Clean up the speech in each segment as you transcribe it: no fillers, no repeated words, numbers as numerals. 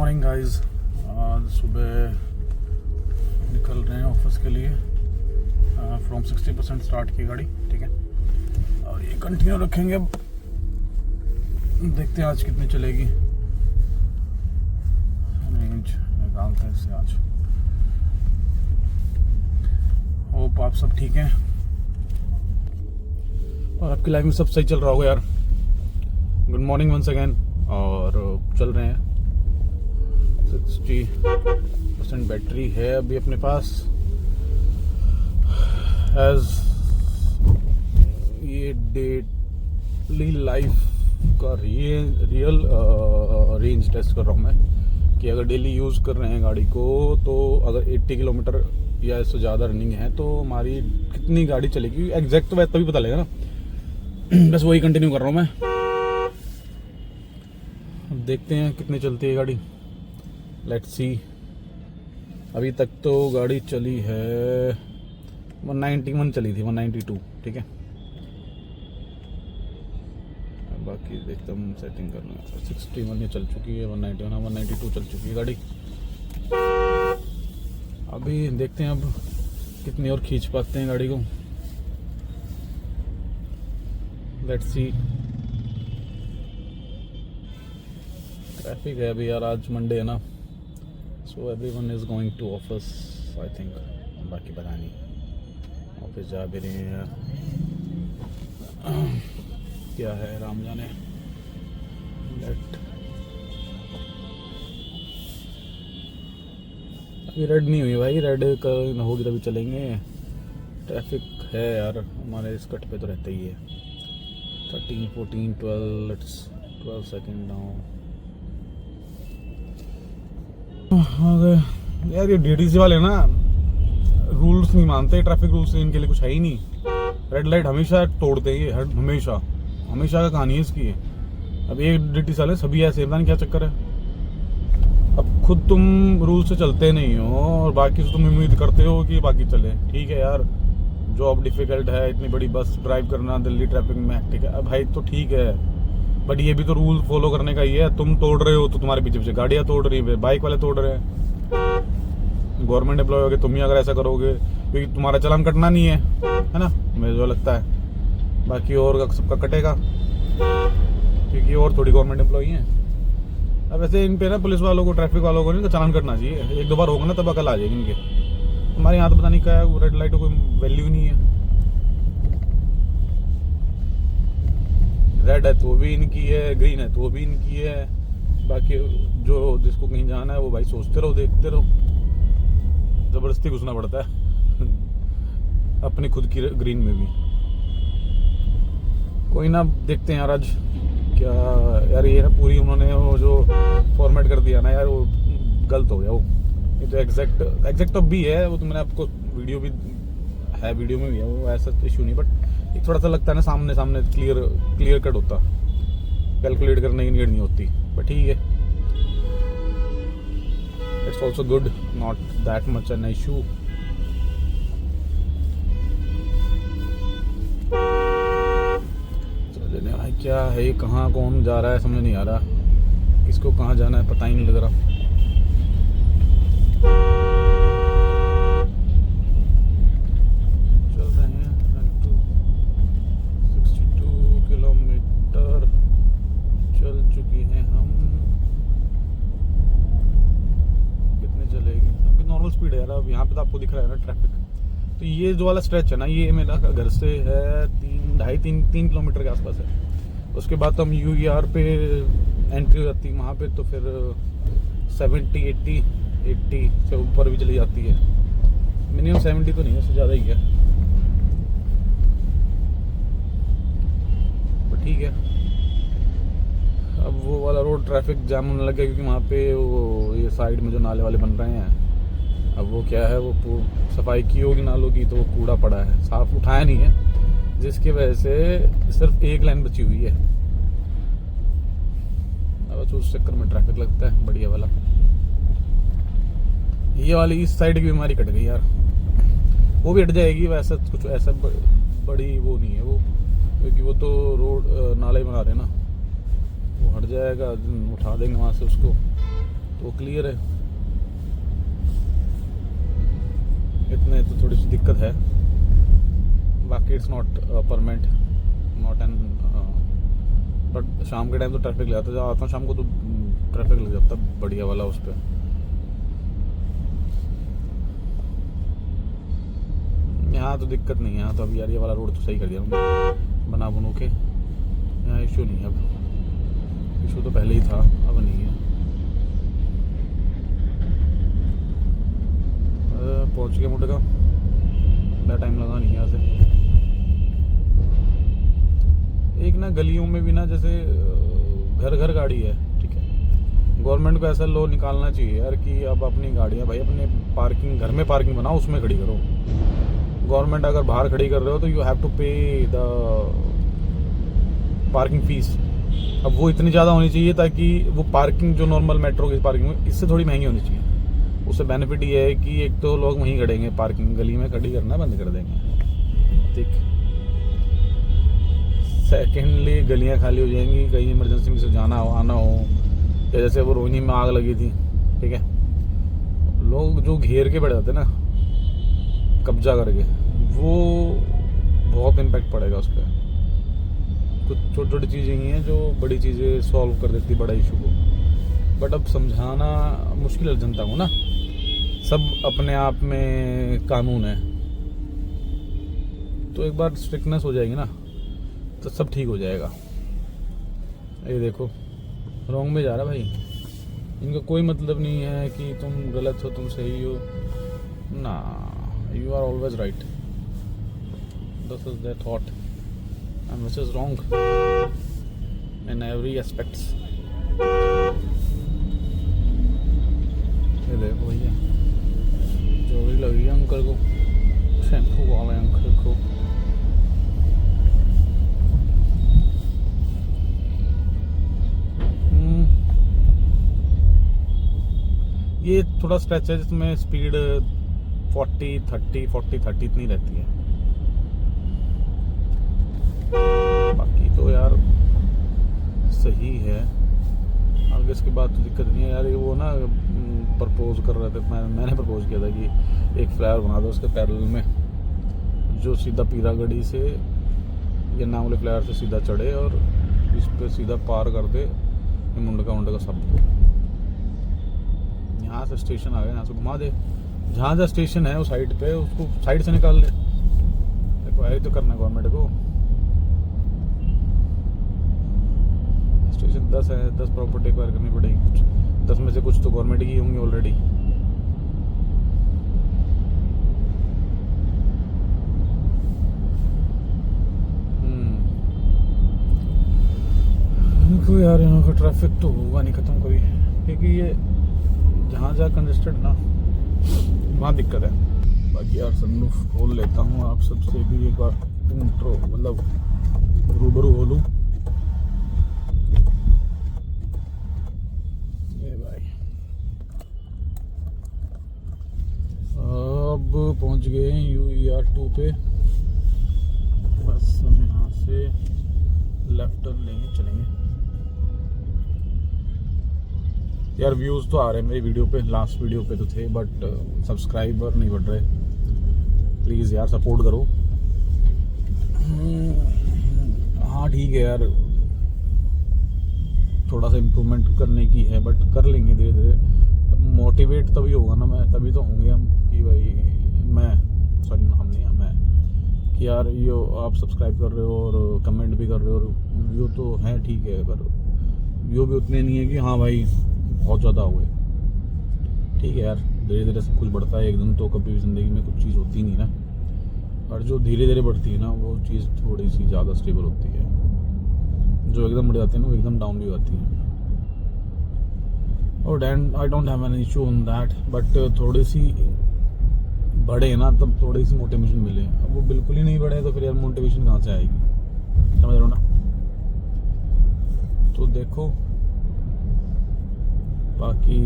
Morning guys. आज सुबह निकल रहे हैं ऑफिस के लिए। फ्रॉम 60% स्टार्ट की गाड़ी, ठीक है, और ये कंटिन्यू रखेंगे। अब देखते हैं आज कितनी चलेगी। रेंज निकालते हैं इससे आज। होप आप सब ठीक हैं और आपकी लाइफ में सब सही चल रहा होगा यार। Good morning once again. और चल रहे हैं, 60% बैटरी है अभी अपने पास। एज ये डेली लाइफ का रियल रेंज टेस्ट कर रहा हूँ मैं कि अगर डेली यूज़ कर रहे हैं गाड़ी को तो अगर 80 किलोमीटर या इससे ज़्यादा रनिंग है तो हमारी कितनी गाड़ी चलेगी एग्जैक्ट, तो वैसे तभी पता लगेगा ना। बस वही कंटिन्यू कर रहा हूँ मैं। अब देखते हैं कितनी चलती है गाड़ी, लेट्स सी। अभी तक तो गाड़ी चली है 191 चली थी, 192, ठीक है। बाकी देखता हूँ, सेटिंग करना है। 61 ये चल चुकी है, 191, 192 चल चुकी है गाड़ी। अभी देखते हैं अब कितनी और खींच पाते हैं गाड़ी को, लेट्स सी। ट्रैफिक है अभी यार, आज मंडे है ना, so everyone is going to office I think. बाकी पता नहीं, ऑफिस जा भी रहे हैं यार, क्या है राम जाने। अभी रेड नहीं हुई भाई, रेड का होगी तभी चलेंगे। ट्रैफिक है यार हमारे इस कट पे तो रहता ही है। 13, 14, 12, लेट्स 12 सेकेंड डाउन। यार ये डीडीसी वाले ना रूल्स नहीं मानते, ट्रैफिक रूल्स इनके लिए कुछ है ही नहीं। रेड लाइट हमेशा तोड़ते हैं, हमेशा का कहानी है इसकी। अब एक डीडीसी वाले सभी ऐसे, पता नहीं क्या चक्कर है। अब खुद तुम रूल से चलते नहीं हो और बाकी से तुम उम्मीद करते हो कि बाकी चले। ठीक है यार, जॉब डिफिकल्ट है, इतनी बड़ी बस ड्राइव करना दिल्ली ट्रैफिक में, ठीक है। अब भाई तो ठीक है, बट ये भी तो रूल फॉलो करने का ही है। तुम तोड़ रहे हो तो तुम्हारे पीछे पीछे गाड़ियाँ तोड़ रही है, बाइक वाले तोड़ रहे हैं। गवर्नमेंट एम्प्लॉय होगे तुम ही अगर ऐसा करोगे, क्योंकि तुम्हारा चालान कटना नहीं है ना, मुझे जो लगता है। बाकी और सबका कटेगा क्योंकि और थोड़ी गवर्नमेंट एम्प्लॉय हैं। अब वैसे इन पे ना पुलिस वालों को, ट्रैफिक वालों को नहीं तो चालान कटना चाहिए। एक दो बार होगा ना तब अकल आ जाएगी इनके। हमारे यहाँ तो पता नहीं क्या है, रेड लाइट कोई वैल्यू नहीं है। रेड है तो भी इनकी है, ग्रीन है तो भी इनकी है। बाकी जो जिसको कहीं जाना है वो भाई सोचते रहो, देखते रहो, जबरदस्ती घुसना पड़ता है अपनी खुद की ग्रीन में भी। कोई ना, देखते हैं यार आज क्या। यार ये ना पूरी उन्होंने वो जो फॉर्मेट कर दिया ना यार, वो गलत हो गया। वो ये तो एग्जैक्ट अब भी है, वो तो मैंने आपको वीडियो भी है, वीडियो में भी है, वो ऐसा इशू नहीं। बट एक थोड़ा सा लगता है ना, सामने क्लियर कट होता, कैलकुलेट करने की नीड नहीं होती। बट ठीक है, it's also good, not that much an issue. चलिए भाई, क्या है, कहाँ कौन जा रहा है समझ नहीं आ रहा, किसको कहाँ जाना है पता ही नहीं लग रहा। स्पीड है यार। अब यहाँ पे तो आपको दिख रहा है ना ट्रैफिक। तो ये जो वाला स्ट्रेच है ना, ये मेरा घर से है 3 किलोमीटर के आसपास है। उसके बाद तो हम यूईआर पे एंट्री हो जाती है, वहाँ पे तो फिर 70, 80 से ऊपर भी चली जाती है। मिनिमम 70 तो नहीं है, उससे ज़्यादा ही है, बट ठीक है। अब वो वाला रोड ट्रैफिक जाम होने लग गया क्योंकि वहाँ पे वो ये साइड में जो नाले वाले बन रहे हैं, अब वो क्या है, वो सफाई की होगी नालों की, तो वो कूड़ा पड़ा है, साफ उठाया नहीं है, जिसकी वजह से सिर्फ एक लाइन बची हुई है। अब उस चक्कर में ट्रैफिक लगता है बढ़िया वाला। ये वाली इस साइड की बीमारी कट गई यार, वो भी हट जाएगी। वैसा कुछ ऐसा बड़ी वो नहीं है वो, क्योंकि वो तो रोड नाले बना रहे हैं ना, वो हट जाएगा, उठा देंगे वहाँ से उसको। तो क्लियर है। इतने तो थोड़ी सी दिक्कत है, बाकी it's not permanent, not an. But शाम के टाइम तो ट्रैफिक लग जाता है, जब आता हूँ शाम को तो ट्रैफिक लग जाता है बढ़िया वाला उस पर। यहाँ तो दिक्कत नहीं है, यहाँ तो अभी यार ये वाला रोड तो सही कर दिया उन्होंने बना बनू के, यहाँ इशू नहीं है। अब इशू तो पहले ही था, अब नहीं है। पहुँच गया मुंडका, ज़्यादा टाइम लगा नहीं यहाँ से। एक ना गलियों में भी ना जैसे घर घर गाड़ी है, ठीक है, गवर्नमेंट को ऐसा लॉ निकालना चाहिए यार कि अब अपनी गाड़ियाँ भाई अपने पार्किंग, घर में पार्किंग बनाओ, उसमें खड़ी करो। गवर्नमेंट अगर बाहर खड़ी कर रहे हो तो यू हैव टू पे द पार्किंग फीस। अब वो इतनी ज़्यादा होनी चाहिए ताकि वो पार्किंग जो नॉर्मल मेट्रो की पार्किंग में इससे थोड़ी महंगी होनी चाहिए। उससे बेनिफिट ये है कि एक तो लोग वहीं खड़ेंगे, पार्किंग गली में खड़ी करना बंद कर देंगे, ठीक। सेकेंडली गलियां खाली हो जाएंगी, कहीं इमरजेंसी में से जाना हो आना हो, या जैसे वो रोहिणी में आग लगी थी, ठीक है, लोग जो घेर के बैठ जाते ना कब्जा करके, वो बहुत इम्पैक्ट पड़ेगा उस पर। कुछ छोटी छोटी चीज़ें ही हैं जो बड़ी चीज़ें सॉल्व कर देती बड़ा इशू को। बट अब समझाना मुश्किल है जनता को ना, सब अपने आप में कानून है, तो एक बार स्ट्रिक्टनेस हो जाएगी ना तो सब ठीक हो जाएगा। ये देखो रॉन्ग में जा रहा भाई, इनका कोई मतलब नहीं है कि तुम गलत हो तुम सही हो ना, you are always right, this is their thought and which is wrong in every aspects। ये देखो भैया चोरी लगी है अंकल को, शैम्पू वाले अंकल को। ये थोड़ा स्ट्रेच है जिसमें स्पीड 40-30 इतनी रहती है, बाकी तो यार सही है। आगे इसके बाद तो दिक्कत नहीं है यार। ये वो ना प्रपोज कर रहे थे, मैंने प्रपोज किया था कि एक फ्लाईओवर बना दो उसके पैरेलल में, जो सीधा पीरागढ़ी से या नावले फ्लाईओवर से सीधा चढ़े और इस पे सीधा पार कर दे मुंडका सबको। यहाँ से स्टेशन आ गया, यहाँ से घुमा दे, जहाँ जहाँ स्टेशन है वो साइड पे उसको साइड से निकाल ले। देखो यही तो करना है गवर्नमेंट को। स्टेशन 10 है, 10 प्रॉपर्टी एक्वायर करनी पड़ेगी, कुछ 10 में से कुछ तो गवर्नमेंट की होंगी ऑलरेडी। देखो यार यहाँ का ट्रैफिक तो होगा नहीं खत्म कभी, क्योंकि ये जहाँ जहाँ कंजेस्टेड ना वहाँ दिक्कत है। बाकी यार सनरूफ खोल लेता हूँ, आप सबसे भी एक बार इंट्रो मतलब रूबरू हो लूँ। ये भाई अब पहुँच गए हैं UER2 पे, बस हम यहाँ से लेफ्ट टर्न लेंगे चलेंगे। यार व्यूज़ तो आ रहे हैं मेरी वीडियो पे, लास्ट वीडियो पे तो थे, बट सब्सक्राइबर नहीं बढ़ रहे। प्लीज़ यार सपोर्ट करो। हाँ ठीक है यार, थोड़ा सा इम्प्रूवमेंट करने की है, बट कर लेंगे धीरे धीरे। मोटिवेट तभी होगा ना मैं, तभी तो होंगे हम कि भाई मैं कि यार ये आप सब्सक्राइब कर रहे हो और कमेंट भी कर रहे हो और व्यू तो है ठीक है, पर व्यू भी उतने नहीं है कि हाँ भाई बहुत ज़्यादा हुए। ठीक है यार, धीरे धीरे सब कुछ बढ़ता है, एकदम तो कभी भी ज़िंदगी में कुछ चीज़ होती नहीं ना, और जो धीरे धीरे बढ़ती है ना वो चीज़ थोड़ी सी ज़्यादा स्टेबल होती है। जो एकदम बढ़ जाती है ना वो एकदम डाउन भी होती है। और I don't have an issue on that, but थोड़ी सी बढ़े ना तब थोड़ी सी मोटिवेशन मिले। अब वो बिल्कुल ही नहीं बढ़े तो फिर यार मोटिवेशन कहाँ से आएगी, समझ रहे हो ना। तो देखो बाकी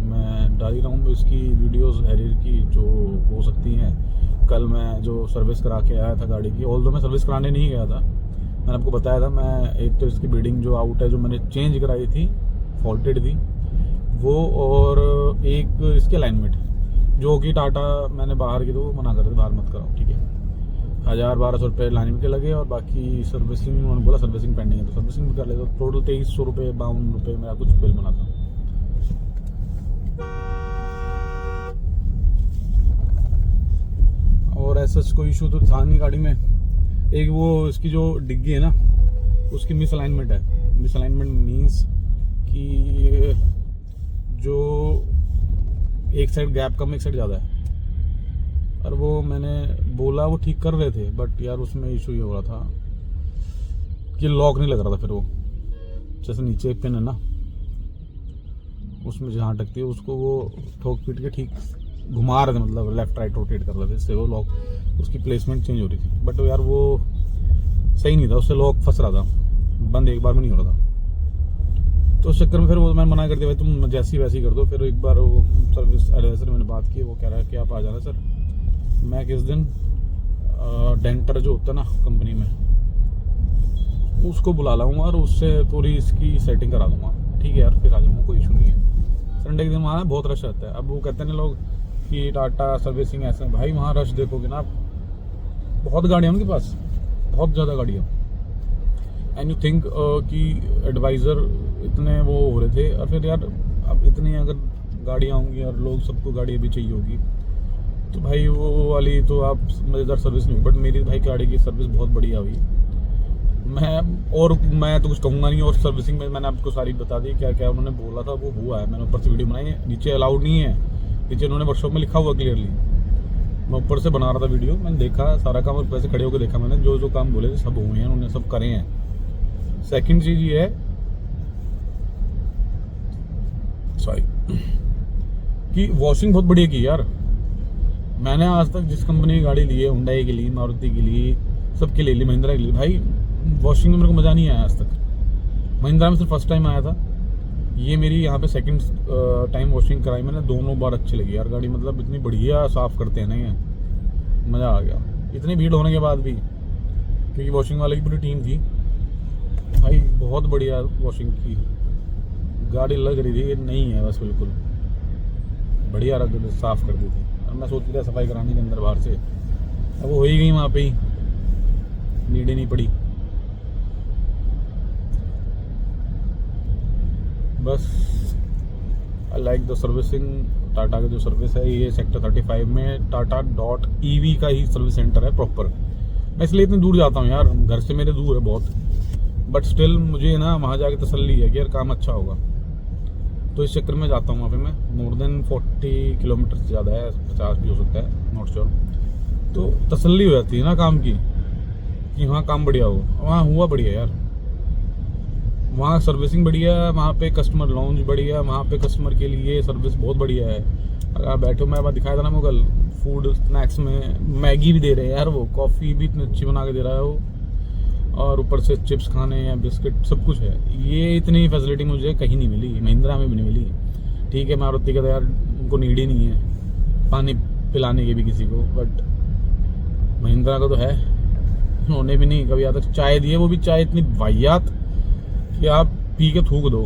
मैं डाल ही रहा हूँ इसकी वीडियोस हैरियर की जो हो सकती हैं। कल मैं जो सर्विस करा के आया था गाड़ी की, ऑल्दो मैं सर्विस कराने नहीं गया था, मैंने आपको बताया था। मैं एक तो इसकी बीडिंग जो आउट है जो मैंने चेंज कराई थी, फॉल्टेड थी, वो और एक इसके अलाइनमेंट, जो कि टाटा मैंने बाहर की तो मना कर दी, बाहर मत कराओ, ठीक है। 1000-1200 रुपये लाइन के लगे और बाकी सर्विसिंग उन्होंने बोला सर्विसिंग पेंडिंग है, तो सर्विसिंग भी कर ले, तो टोटल 2300 रुपये 52 रुपये मेरा कुछ बिल बना था। और ऐसा कोई इशू तो था नहीं गाड़ी में। एक वो इसकी जो डिग्गी है ना, उसकी मिस अलाइनमेंट है। मिस अलाइनमेंट मीन्स कि जो एक साइड गैप कम एक साइड ज़्यादा है, और वो मैंने बोला वो ठीक कर रहे थे, बट यार उसमें इशू ये हो रहा था कि लॉक नहीं लग रहा था। फिर वो जैसे नीचे एक पिन है ना, उसमें जहाँ अटकती है उसको वो ठोक पीट के ठीक घुमा रहे थे, मतलब लेफ्ट राइट रोटेट कर रहे थे, इससे वो लॉक उसकी प्लेसमेंट चेंज हो रही थी। बट यार वो सही नहीं था, उससे लॉक फंस रहा था, बंद एक बार में नहीं हो रहा था। तो उस चक्कर में फिर वो मैंने मना कर दिया, भाई तुम जैसी वैसी कर दो। फिर एक बार वो सर्विस एडवाइजर से मैंने बात की, वो कह रहा है कि आप आ जाना सर, मैं किस दिन डेंटर जो होता है ना कंपनी में, उसको बुला लाऊंगा और उससे पूरी इसकी सेटिंग करा दूंगा, ठीक है यार। फिर आ जाऊँगा, कोई इशू नहीं है। संडे के दिन वहाँ बहुत रश रहता है। अब वो कहते हैं ना लोग कि टाटा सर्विसिंग ऐसे है, भाई वहाँ रश देखोगे ना, बहुत गाड़ियाँ उनके पास, बहुत ज़्यादा गाड़ियाँ। एंड यू थिंक कि एडवाइज़र इतने वो हो रहे थे, और फिर यार अब इतनी अगर गाड़ियाँ होंगी और लोग सबको गाड़ी अभी चाहिए होगी, तो भाई वो वाली तो आप मज़ेदार सर्विस नहीं हुई। बट मेरी भाई गाड़ी की सर्विस बहुत बढ़िया हुई। मैं तो कुछ कहूँगा नहीं। और सर्विसिंग में मैंने आपको सारी बता दी, क्या क्या उन्होंने बोला था वो हुआ है। मैंने ऊपर से वीडियो बनाई है, नीचे अलाउड नहीं है, नीचे उन्होंने वर्कशॉप में लिखा हुआ क्लियरली। मैं ऊपर से बना रहा था वीडियो, मैंने देखा सारा काम, ऊपर से खड़े होकर देखा मैंने, जो जो काम बोले थे सब हुए हैं, उन्होंने सब करे हैं। सेकंड चीज़ ये है सॉरी कि वॉशिंग बहुत बढ़िया की यार। मैंने आज तक जिस कंपनी की गाड़ी ली है, हुंडई की ली, मारुति की ली, सबके ले ली, महिंद्रा की ली, भाई वॉशिंग में मेरे को मज़ा नहीं आया आज तक। महिंद्रा में सिर्फ फर्स्ट टाइम आया था, ये मेरी यहाँ पे सेकंड टाइम वॉशिंग कराई मैंने, दोनों बार अच्छी लगी यार गाड़ी। मतलब इतनी बढ़िया साफ़ करते हैं ना ये, मज़ा आ गया। इतनी भीड़ होने के बाद भी, क्योंकि वॉशिंग वाले की पूरी टीम थी भाई, बहुत बढ़िया वॉशिंग की गाड़ी लग रही थी। नहीं है बस बिल्कुल बढ़िया रख साफ़ कर दी थी। और मैं सोच रहा सफाई कराने के अंदर बाहर से, अब वो हो ही गई वहाँ पे ही, नीड ही नहीं पड़ी। बस I like the servicing. Tata का जो सर्विस है ये सेक्टर 35 में tata.ev का ही सर्विस सेंटर है प्रॉपर। मैं इसलिए इतनी दूर जाता हूँ यार, घर से मेरे दूर है बहुत, बट स्टिल मुझे ना वहाँ जाके तसल्ली है कि यार काम अच्छा होगा, तो इस चक्कर में जाता हूँ वहाँ पे मैं। मोर देन 40 किलोमीटर से ज़्यादा है, 50 भी हो सकता है, नॉट श्योर। तो तसल्ली हो जाती है ना काम की, कि वहाँ काम बढ़िया हो। वहाँ हुआ बढ़िया यार, वहाँ सर्विसिंग बढ़िया, वहाँ पे कस्टमर लॉन्ज बढ़िया, वहाँ पे कस्टमर के लिए सर्विस बहुत बढ़िया है। अगर आप बैठो, मैं बात दिखाया था ना मुगल फूड स्नैक्स में मैगी भी दे रहे हैं यार, वो कॉफ़ी भी इतनी अच्छी बना के दे रहा है वो, और ऊपर से चिप्स खाने या बिस्किट सब कुछ है। ये इतनी फैसिलिटी मुझे कहीं नहीं मिली, महिंद्रा में भी नहीं मिली। ठीक है मारुति का तो यार उनको नीड ही नहीं है पानी पिलाने की भी किसी को, बट महिंद्रा का तो है। उन्होंने भी नहीं कभी आज तक चाय दी है, वो भी चाय इतनी वाहियात कि आप पी के थूक दो।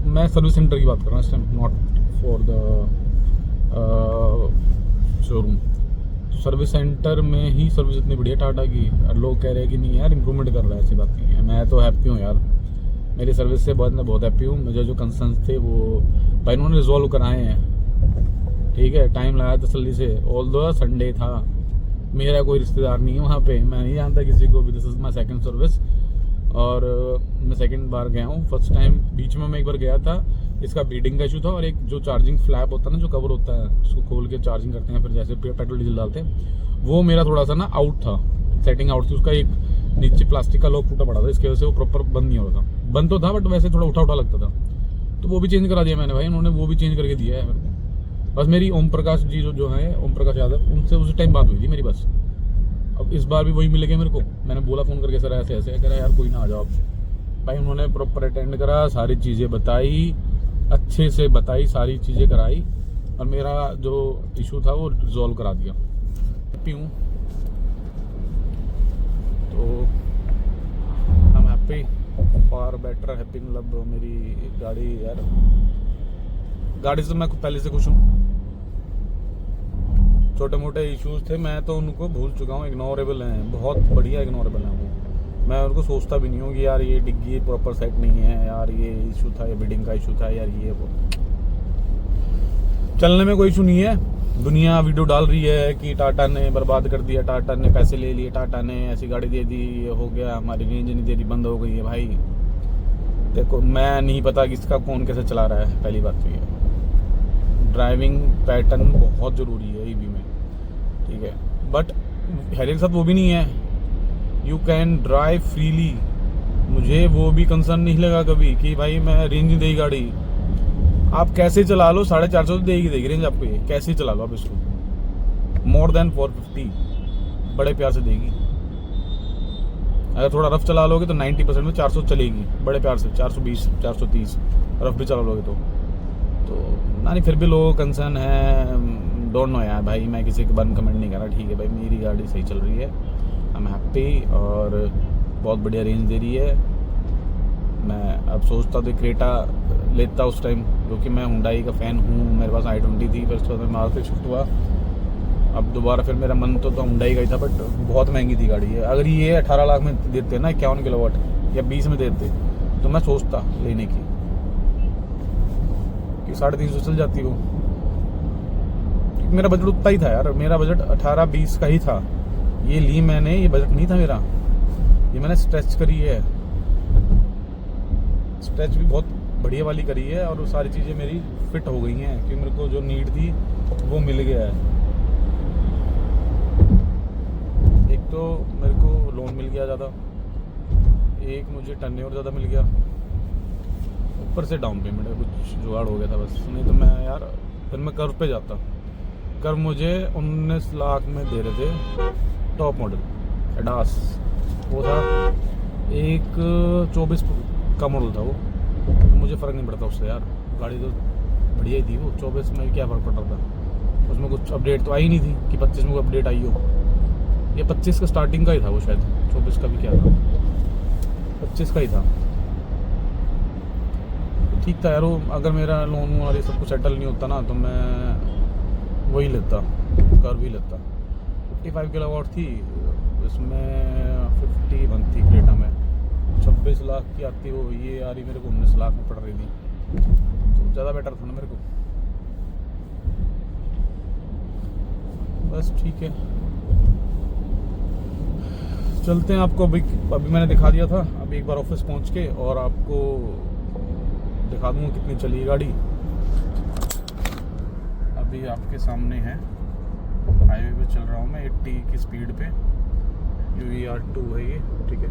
मैं सर्विस सेंटर की बात कर रहा हूँ इस time, not for the showroom. Service centre में ही सर्विस इतनी बढ़िया टाटा की, और लोग कह रहे हैं कि नहीं यार इंप्रूवमेंट कर रहा है, ऐसी बात नहीं है। मैं तो हैप्पी हूँ यार, मेरी सर्विस से बहुत हैप्पी हूँ। मुझे जो कंसर्न्स थे वो भाई उन्होंने रिजॉल्व कराए हैं, ठीक है। टाइम लगाया तसल्ली से, ऑल्दो संडे था, मेरा कोई रिश्तेदार नहीं है वहाँ पे, मैं नहीं जानता किसी को भी। This is my second service, और मैं सेकंड बार गया हूँ। फर्स्ट टाइम बीच में मैं एक बार गया था, इसका बीडिंग का इशू था, और एक जो चार्जिंग फ्लैप होता है ना, जो कवर होता है, उसको खोल के चार्जिंग करते हैं, फिर जैसे पेट्रोल डीजल डालते हैं, वो मेरा थोड़ा सा ना आउट था, सेटिंग आउट थी। उसका एक नीचे प्लास्टिक का लॉक टूटा पड़ा था, इसकी वजह से वो प्रॉपर बंद नहीं हो रहा था। बंद तो था बट वैसे थोड़ा उठा लगता था, तो वो भी चेंज करा दिया मैंने भाई, उन्होंने वो भी चेंज करके दिया है मेरे को। बस मेरी ओम प्रकाश जी जो है, ओम प्रकाश यादव, उनसे उसी टाइम बात हुई थी मेरी बस। अब इस बार भी वही मिलेंगे मेरे को। मैंने बोला फ़ोन करके, सर ऐसे ऐसे, कह रहा यार कोई ना आ जाओ भाई। उन्होंने प्रॉपर अटेंड करा, सारी चीज़ें बताई, अच्छे से बताई, सारी चीज़ें कराई, और मेरा जो इशू था वो रिजॉल्व करा दिया। हैप्पी हूँ, तो हम हैप्पी। फार बेटर हैप्पी, मतलब मेरी गाड़ी यार, गाड़ी से मैं पहले से खुश हूँ। छोटे मोटे इश्यूज थे, मैं तो उनको भूल चुका हूँ, इग्नोरेबल हैं, बहुत बढ़िया इग्नोरेबल हैं वो। मैं उनको सोचता भी नहीं हूँ कि यार ये डिग्गी प्रॉपर सेट नहीं है, यार ये इशू था, ये बिल्डिंग का इशू था, यार ये वो। चलने में कोई इशू नहीं है। दुनिया वीडियो डाल रही है कि टाटा ने बर्बाद कर दिया, टाटा ने पैसे ले लिए, टाटा ने ऐसी गाड़ी दे दी, ये हो गया, हमारी रेंज नहीं दे रही, बंद हो गई है। भाई देखो, मैं नहीं पता कि इसका कौन कैसे चला रहा है। पहली बात तो ये ड्राइविंग पैटर्न बहुत ज़रूरी है ईवी में, ठीक है, बट हेरी के साथ वो भी नहीं है। यू कैन ड्राइव फ्रीली, मुझे वो भी कंसर्न नहीं लगा कभी कि भाई मैं रेंज नहीं देगी गाड़ी। आप कैसे चला लो, 450 तो देगी रेंज आपको, ये कैसे ही चला लो आप इसको, मोर देन 450 बड़े प्यार से देगी। अगर थोड़ा रफ चला लोगे तो 90% में 400 चलेगी बड़े प्यार से, 420 430 रफ भी चला लोगे तो नहीं, फिर भी लोग कंसर्न है। डोंट नो यार भाई, मैं किसी के बारे में कमेंट नहीं कर रहा, ठीक है भाई, मेरी गाड़ी सही चल रही है, आई एम हैप्पी, और बहुत बढ़िया रेंज दे रही है। मैं अब सोचता तो क्रेटा लेता उस टाइम, क्योंकि मैं हुंडई का फ़ैन हूँ, मेरे पास i20 थी, फिर उसके बाद मारुति शिफ्ट हुआ। अब दोबारा फिर मेरा मन तो हुंडई का ही था, बट बहुत महंगी थी गाड़ी है। अगर ये 18 लाख में देते ना 51 किलोवाट या 20 में देते तो मैं सोचता लेने की, कि 350 चल जाती वो। मेरा बजट उतना ही था यार, मेरा बजट 18-20 का ही था। ये ली मैंने, ये बजट नहीं था मेरा, ये मैंने स्ट्रेच करी है, स्ट्रेच भी बहुत बढ़िया वाली करी है, और वो सारी चीज़ें मेरी फिट हो गई हैं, क्योंकि मेरे को जो नीड थी वो मिल गया है। एक तो मेरे को लोन मिल गया ज़्यादा, एक मुझे टर्नओवर ज़्यादा मिल गया, ऊपर से डाउन पेमेंट का कुछ जुगाड़ हो गया था बस, नहीं तो मैं यार फिर मैं कर्व पे जाता। कर्व मुझे 19 लाख में दे रहे थे, टॉप मॉडल एडास वो था, एक 24 का मॉडल था वो, तो मुझे फ़र्क नहीं पड़ता उससे यार, गाड़ी तो बढ़िया ही थी वो। 24 में क्या फ़र्क पड़ रहा था, उसमें कुछ अपडेट तो आई नहीं थी कि 25 में कोई अपडेट आई हो। ये 25 का स्टार्टिंग का ही था वो शायद, 24 का भी क्या था, 25 का ही था, ठीक था यार वो। अगर मेरा लोन और ये सब कुछ सेटल नहीं होता ना, तो मैं वही लेता, कर भी लेता। 55 किलोवाट थी, इसमें 51 थी क्रेटा में, 26 लाख की आती हो, ये आ रही मेरे को 19 लाख में पड़ रही थी, तो ज़्यादा बेटर था ना मेरे को। बस ठीक है, चलते हैं। आपको अभी मैंने दिखा दिया था, अभी एक बार ऑफिस पहुंच के और आपको दिखा दूंगा कितनी चली है गाड़ी। अभी आपके सामने है, हाईवे पे चल रहा हूँ मैं 80 की स्पीड पे, UER2 है ये, ठीक है।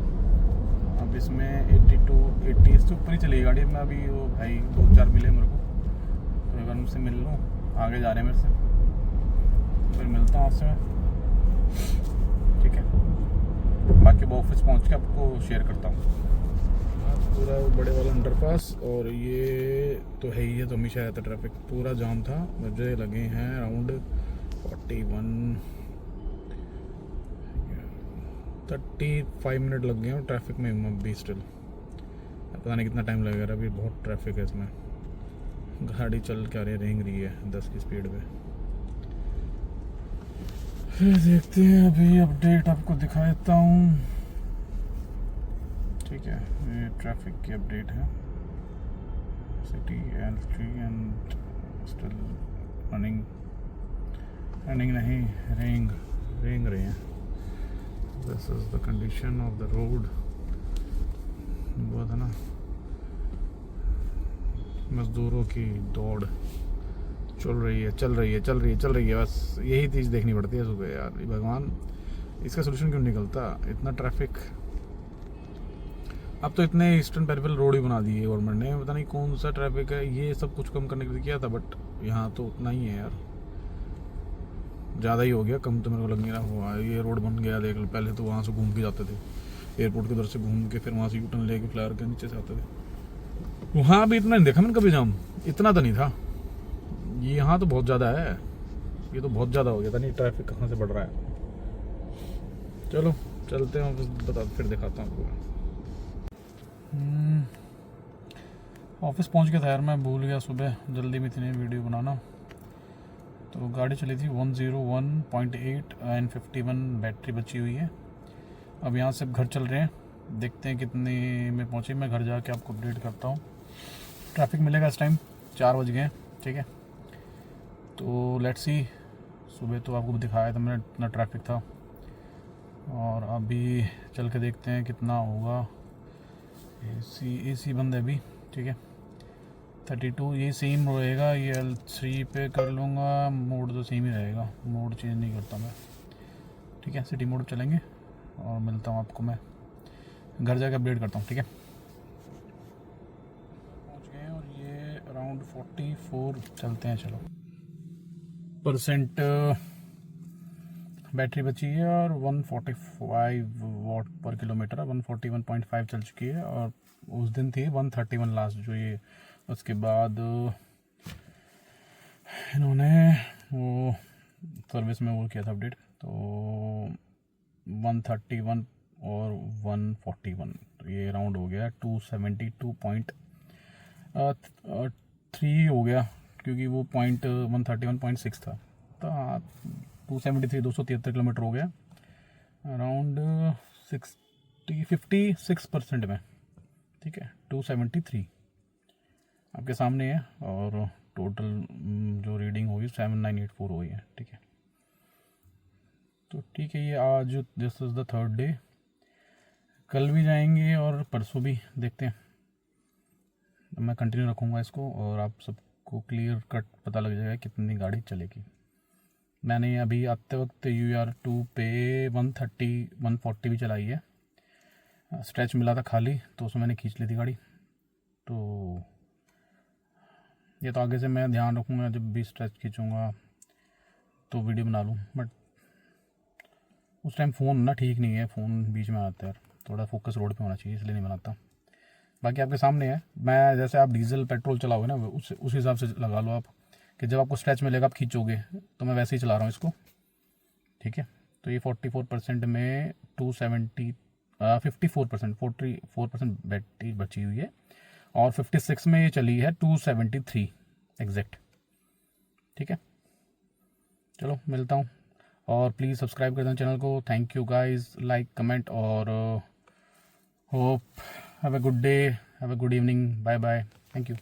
अब इसमें 80 इससे ऊपर ही चली गाड़ी में। अभी वो भाई 2-4 मिले मेरे को, तो एक बार उनसे मिल लूँ, आगे जा रहे हैं मेरे से, फिर मिलता हूँ आपसे मैं, ठीक है। बाकी वो ऑफिस पहुँच के आपको शेयर करता हूँ। पूरा बड़े वाला अंडरपास, और ये तो है ही है, तो हमेशा रहता ट्रैफिक, पूरा जाम था। मुझे लगे हैं अराउंड 35 मिनट लग गए हैं ट्रैफिक में अभी स्टिल, पता नहीं कितना टाइम लगेगा। अभी बहुत ट्रैफिक है इसमें, गाड़ी चल क्या रेंग रही है 10 की स्पीड पे। फिर देखते हैं, अभी अपडेट आपको दिखा देता हूँ, ठीक है। ये ट्रैफिक की अपडेट है, city L3 and still running नहीं, रेंग रहे हैं। This is the condition of the road. बहुत है ना, मजदूरों की दौड़ चल रही है, बस यही चीज़ देखनी पड़ती है सुबह यार। भगवान, इसका सोल्यूशन क्यों निकलता, इतना ट्रैफिक। अब तो इतने ईस्टर्न पेरिफेरल रोड ही बना दिए गवर्नमेंट ने, पता नहीं कौन सा ट्रैफिक है, ये सब कुछ कम करने के लिए किया था, बट यहाँ तो उतना ही है यार, ज़्यादा ही हो गया। कम तो मेरे को लग नहीं रहा हुआ। ये रोड बन गया देख लो, पहले तो वहाँ से घूम के जाते थे, एयरपोर्ट की उधर से घूम के फिर वहाँ से यूटर्न लेके फ्लावर के नीचे से आते थे। वहाँ भी इतना नहीं देखा मैंने कभी जाम, इतना तो नहीं था। ये यहाँ तो बहुत ज़्यादा है, ये तो बहुत ज़्यादा हो गया था। नहीं ट्रैफिक कहाँ से बढ़ रहा है। चलो चलते हैं, फिर दिखाता हूँ आपको। ऑफिस पहुंच गया था यार, मैं भूल गया सुबह जल्दी में इतनी वीडियो बनाना। तो गाड़ी चली थी 101.8 एंड 51 बैटरी बची हुई है। अब यहाँ से घर चल रहे हैं, देखते हैं कितने में पहुँचे। मैं घर जाके आपको अपडेट करता हूँ। ट्रैफिक मिलेगा इस टाइम, 4 बज गए हैं, ठीक है। तो लेट्स सी, सुबह तो आपको दिखाया था मैंने इतना ट्रैफिक था, और अभी चल के देखते हैं कितना होगा। एसी बंद है अभी, ठीक है। 32 ये सेम रहेगा, ये L3 पे कर लूँगा। मोड तो सेम ही रहेगा, मोड चेंज नहीं करता मैं, ठीक है। सिटी मोड चलेंगे और मिलता हूँ आपको मैं घर जाकर अपडेट करता हूँ, ठीक है। पहुँच गए और ये अराउंड 44 चलते हैं, चलो परसेंट बैटरी बची है, और 145 वाट पर किलोमीटर है। 141.5 चल चुकी है, और उस दिन थी 131 लास्ट जो ये। उसके बाद इन्होंने वो सर्विस में वो किया था अपडेट, तो 131 और 141, तो ये राउंड हो गया 272.3 हो गया, क्योंकि वो 131.6 था। तो हाँ 273 273 किलोमीटर हो गया, अराउंड 56% में, ठीक है। 273 आपके सामने है, और टोटल जो रीडिंग होगी 7984 हुई है, ठीक है। तो ठीक है, ये आज this is the 3rd day. कल भी जाएंगे और परसों भी, देखते हैं। मैं कंटिन्यू रखूँगा इसको, और आप सबको क्लियर कट पता लग जाएगा कितनी गाड़ी चलेगी। मैंने अभी आते वक्त UR2 पे 130 140 भी चलाई है। स्ट्रेच मिला था खाली, तो उसमें मैंने खींच ली थी गाड़ी। तो ये तो आगे से मैं ध्यान रखूँगा, जब भी स्ट्रेच खींचूँगा तो वीडियो बना लूँ। बट उस टाइम फ़ोन ना ठीक नहीं है, फ़ोन बीच में आता है, थोड़ा फोकस रोड पे होना चाहिए, इसलिए नहीं बनाता। बाकी आपके सामने है, मैं जैसे आप डीजल पेट्रोल चलाओगे ना, उस हिसाब से लगा लो आप, कि जब आपको स्ट्रेच मिलेगा आप खींचोगे, तो मैं वैसे ही चला रहा हूँ इसको, ठीक है। तो ये 44% में 44% बैटरी बची हुई है, और 56 में ये चली है 273 एग्जैक्ट, ठीक है। चलो मिलता हूँ, और प्लीज़ सब्सक्राइब कर देना चैनल को। Thank you guys, like comment, और hope have a good day, have a good evening, bye bye, thank you.